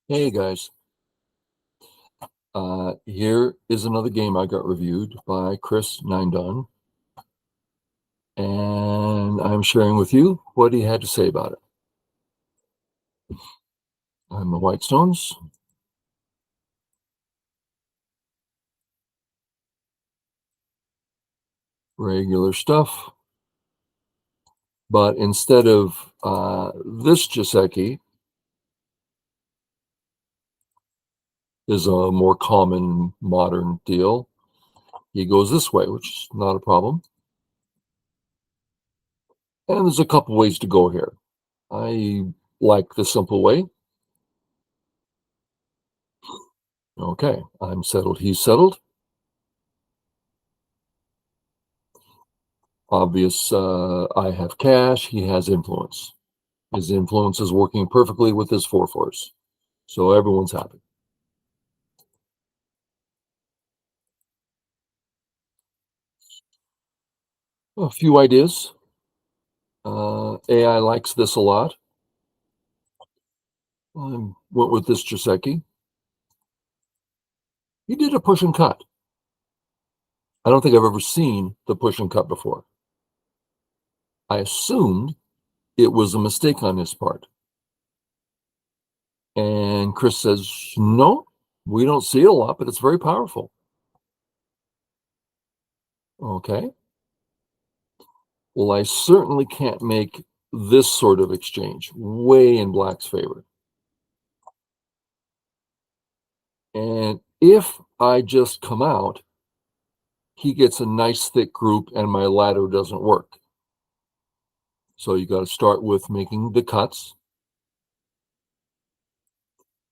Hey guys, here is another game I got reviewed by Chris.Help.shygost, and I'm sharing with you what he had to say about it. I'm the Whitestones. Regular stuff, but instead of this Joseki is a more common modern deal. He goes this way, which is not a problem. And there's a couple ways to go here. I like the simple way. Okay, I'm settled, he's settled. Obvious, I have cash, he has influence. His influence is working perfectly with his 4/4s. So everyone's happy. A few ideas. AI likes this a lot. I went with this Joseki. He did a push and cut. I don't think I've ever seen the push and cut before. I assumed it was a mistake on his part. And Chris says, no, we don't see it a lot, but it's very powerful. Okay. Well, I certainly can't make this sort of exchange way in Black's favor. And if I just come out, he gets a nice thick group and my ladder doesn't work. So you got to start with making the cuts.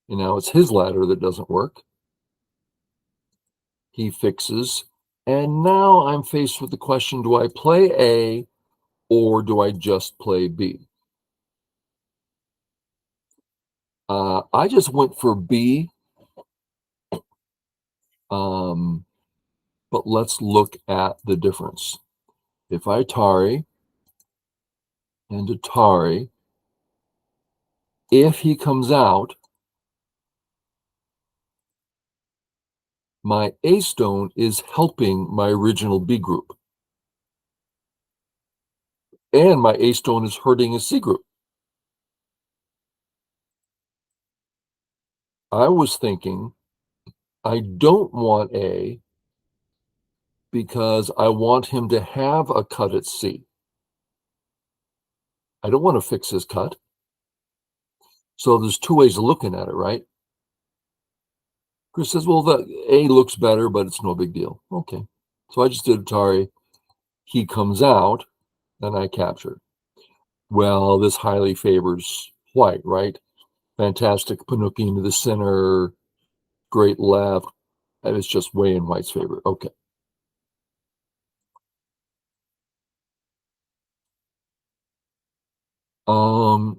And now it's his ladder that doesn't work. He fixes. And now I'm faced with the question, do I play A or do I just play B? I just went for B. But let's look at the difference. If I Atari and Atari, if he comes out, my A stone is helping my original B group. And my A stone is hurting his C group. I was thinking I don't want A because I want him to have a cut at C. I don't want to fix his cut. So there's two ways of looking at it, right? Chris says, well, the A looks better, but it's no big deal. Okay. So I just did Atari. He comes out, and I capture. Well, this highly favors white, right? Fantastic Panuki into the center, great left, and it's just way in white's favor. Okay.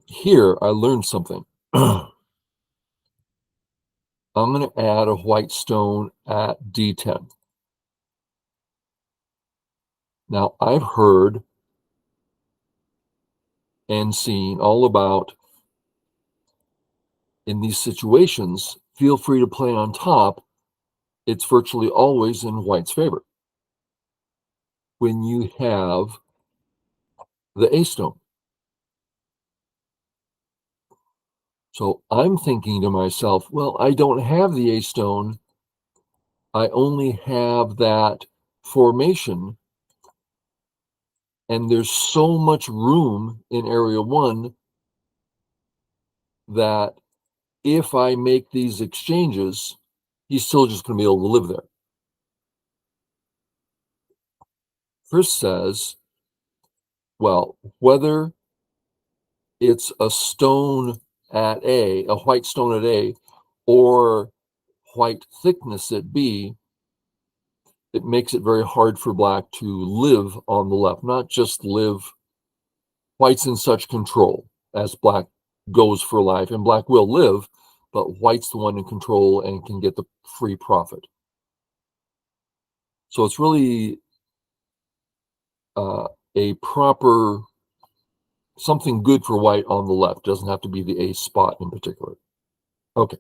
Here I learned something. I'm going to add a white stone at D10. Now, I've heard and seen all about in these situations, feel free to play on top. It's virtually always in white's favor when you have the A stone. So I'm thinking to myself, well, I don't have the A stone. I only have that formation. And there's so much room in area 1 that if I make these exchanges, he's still just going to be able to live there. Chris says, well, whether it's a stone at A, a white stone at A, or white thickness at B, it makes it very hard for black to live on the left, not just live. White's in such control as black goes for life, and black will live, but white's the one in control and can get the free profit. So it's really a proper something good for white on the left. It doesn't have to be the A spot in particular. Okay.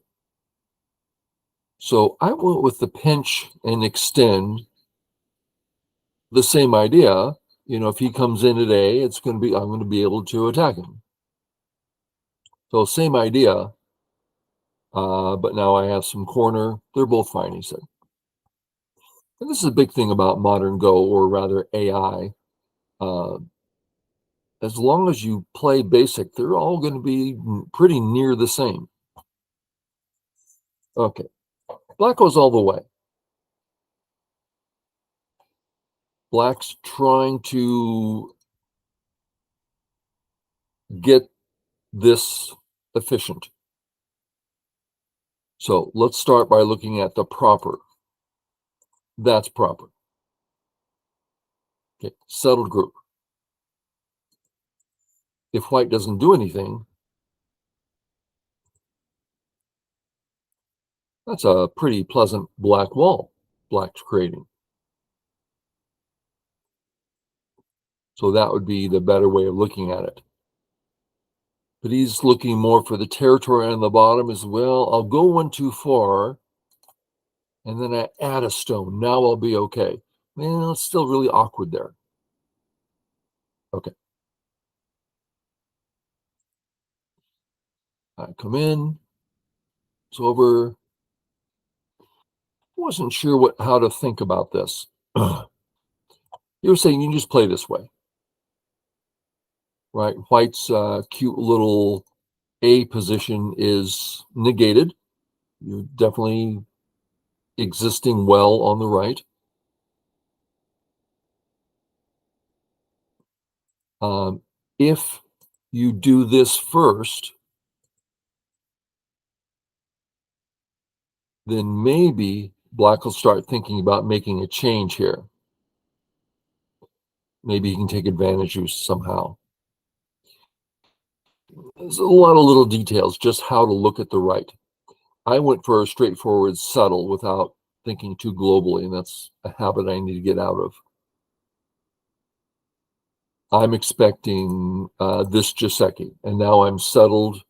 So I went with the pinch and extend, the same idea. If he comes in today, I'm going to be able to attack him. So same idea, but now I have some corner. They're both fine, he said. And this is a big thing about modern Go, or rather AI. Uh, as long as you play basic, they're all going to be pretty near the same. Okay, black goes all the way. Black's trying to get this efficient. So let's start by looking at the proper. That's proper. Okay, settled group. If white doesn't do anything, that's a pretty pleasant black wall black's creating. So that would be the better way of looking at it. But he's looking more for the territory on the bottom as well. I'll go one too far, and then I add a stone. Now I'll be okay. Well, it's still really awkward there. Okay. I come in. It's over. Wasn't sure how to think about this. You were saying you can just play this way, right? White's cute little A position is negated. You're definitely existing well on the right. If you do this first, then maybe black will start thinking about making a change here. Maybe he can take advantage of you somehow. There's a lot of little details, just how to look at the right. I went for a straightforward subtle without thinking too globally, and that's a habit I need to get out of. I'm expecting this Joseki, and now I'm settled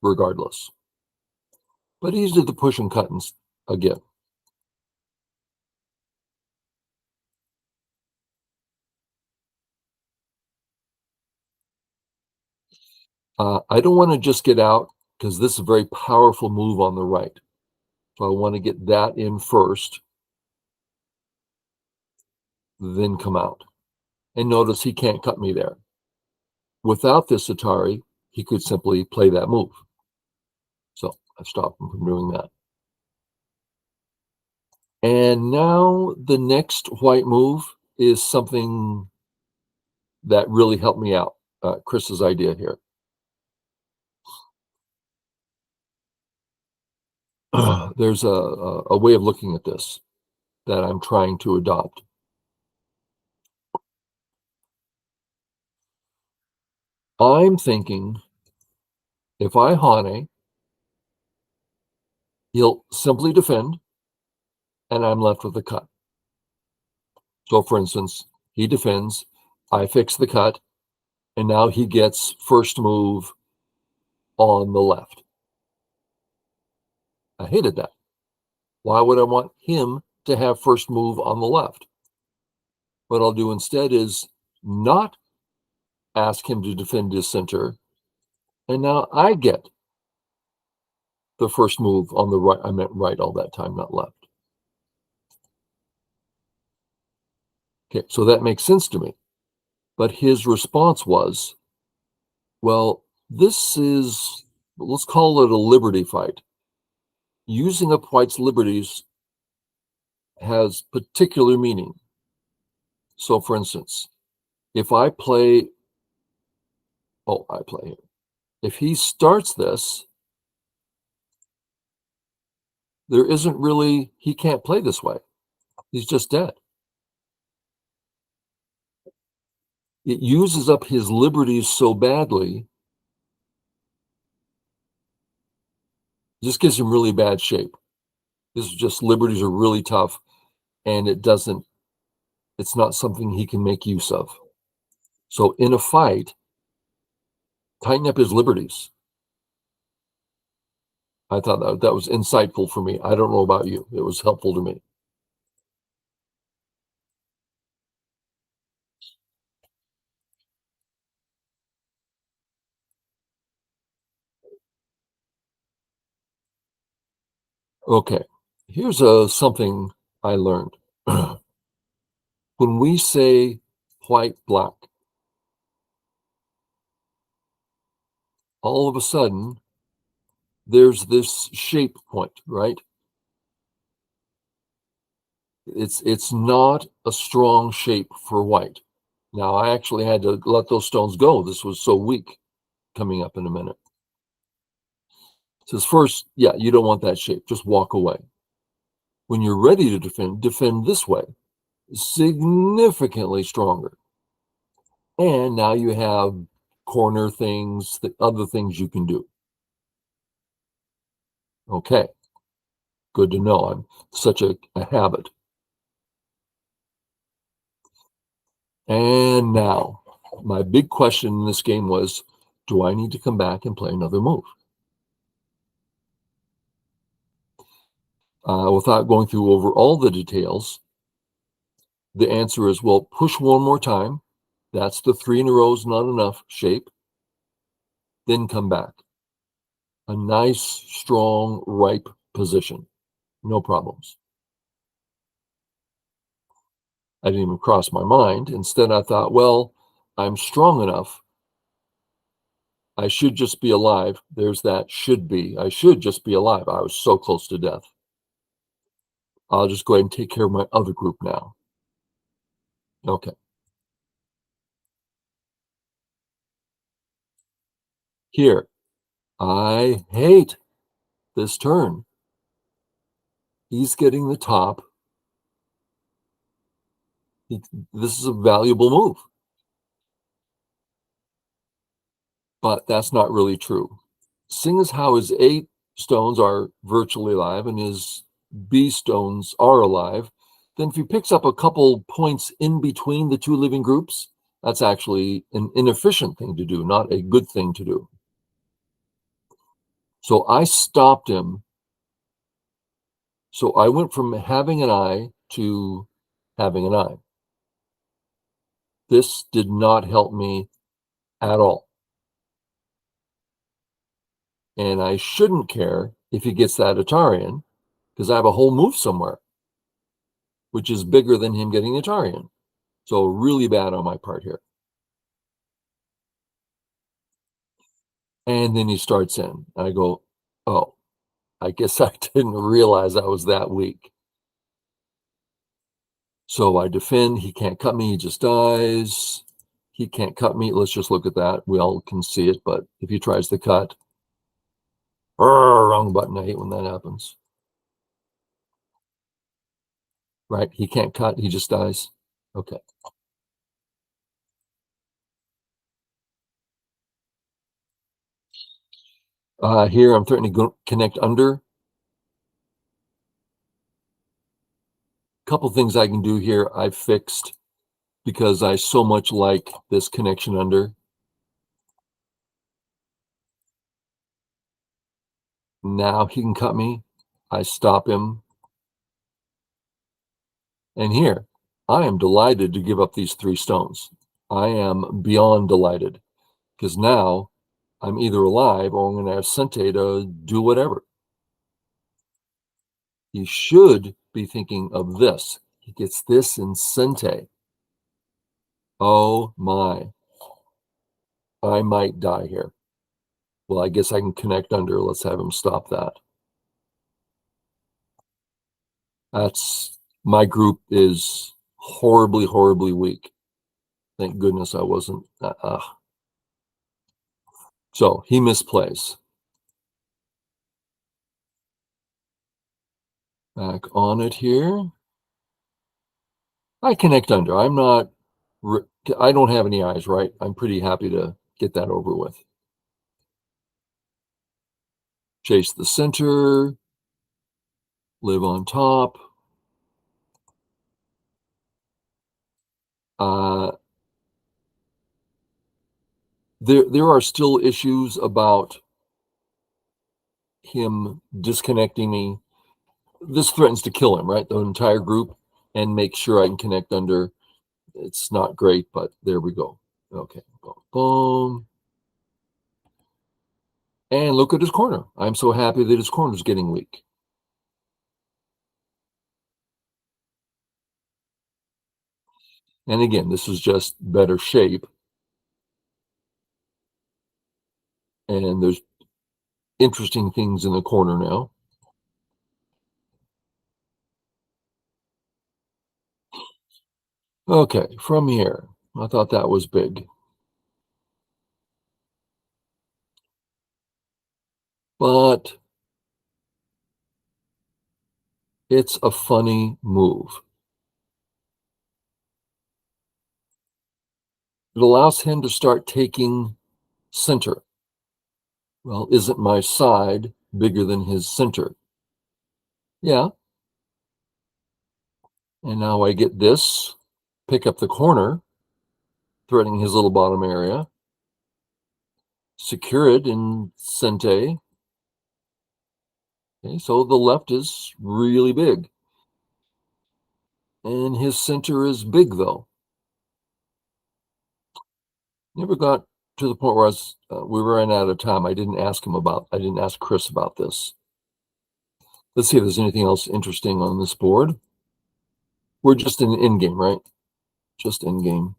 regardless. But he's did the push and cut again. I don't want to just get out because this is a very powerful move on the right. So I want to get that in first, then come out. And notice he can't cut me there. Without this Atari, he could simply play that move. So I stopped him from doing that. And now the next white move is something that really helped me out. Chris's idea here. There's a way of looking at this that I'm trying to adopt. I'm thinking if I Hane, he'll simply defend, and I'm left with a cut. So, for instance, he defends, I fix the cut, and now he gets first move on the left. I hated that. Why would I want him to have first move on the left? What I'll do instead is not ask him to defend his center, and now I get the first move on the right. I meant right all that time, not left. Okay, so that makes sense to me. But his response was, well, this is, let's call it a liberty fight. Using up white's liberties has particular meaning. So, for instance, if I play, I play here. If he starts this, there isn't really, he can't play this way. He's just dead. It uses up his liberties so badly, just gives him really bad shape. This is just liberties are really tough, and it's not something he can make use of. So in a fight, tighten up his liberties. I thought that was insightful for me. I don't know about you. It was helpful to me. Okay, here's something I learned. When we say white, black, all of a sudden there's this shape point, right? It's not a strong shape for white. Now, I actually had to let those stones go. This was so weak. Coming up in a minute. It says first, yeah, you don't want that shape. Just walk away. When you're ready to defend this way, significantly stronger. And now you have corner things, the other things you can do. Okay, good to know. I'm such a habit. And now, my big question in this game was, do I need to come back and play another move? Without going through over all the details, the answer is, well, push one more time. That's the 3 in a row is not enough shape. Then come back. A nice, strong, ripe position. No problems. I didn't even cross my mind. Instead, I thought, well, I'm strong enough. I should just be alive. There's that should be. I should just be alive. I was so close to death. I'll just go ahead and take care of my other group now. Okay. Here. I hate this turn. He's getting the top. This is a valuable move. But that's not really true. Seeing as how his A stones are virtually alive and his B stones are alive, then if he picks up a couple points in between the two living groups, that's actually an inefficient thing to do, not a good thing to do. So I stopped him. So I went from having an eye to having an eye. This did not help me at all. And I shouldn't care if he gets that Atarian, because I have a whole move somewhere, which is bigger than him getting Atarian. So really bad on my part here. And then he starts in. I go, oh, I guess I didn't realize I was that weak. So I defend. He can't cut me. He just dies. He can't cut me. Let's just look at that. We all can see it. But if he tries to cut, wrong button. I hate when that happens. Right? He can't cut. He just dies. Okay. Here I'm threatening to connect under. Couple things I can do here I've fixed because I so much like this connection under. Now he can cut me. I stop him. And here, I am delighted to give up these 3 stones. I am beyond delighted because now I'm either alive or I'm going to have Sente to do whatever. He should be thinking of this. He gets this in Sente. Oh my. I might die here. Well, I guess I can connect under. Let's have him stop that. That's my group is horribly, horribly weak. Thank goodness I wasn't. So he misplays. Back on it here. I connect under. I'm not, I don't have any eyes, right? I'm pretty happy to get that over with. Chase the center, live on top. Uh, there are still issues about him disconnecting me. This threatens to kill him, right? The entire group, and make sure I can connect under. It's not great, but there we go. Okay, boom, boom. And look at his corner. I'm so happy that his corner is getting weak. And again, this is just better shape. And there's interesting things in the corner now. Okay, from here. I thought that was big. But it's a funny move. It allows him to start taking center. Well, isn't my side bigger than his center? Yeah. And now I get this, pick up the corner, threading his little bottom area, secure it in Sente. Okay, so the left is really big. And his center is big, though. Never got to the point where we ran out of time. I didn't ask Chris about this. Let's see if there's anything else interesting on this board. We're just in in-game, right? Just in-game.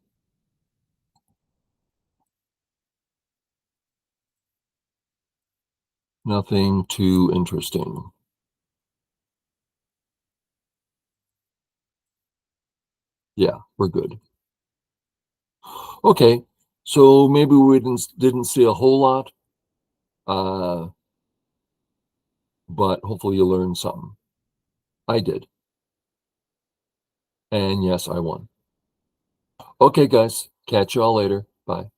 Nothing too interesting. Yeah, we're good. Okay, so maybe we didn't see a whole lot, uh, but hopefully you learned something. I did. And yes, I won. Okay, guys, catch y'all later. Bye.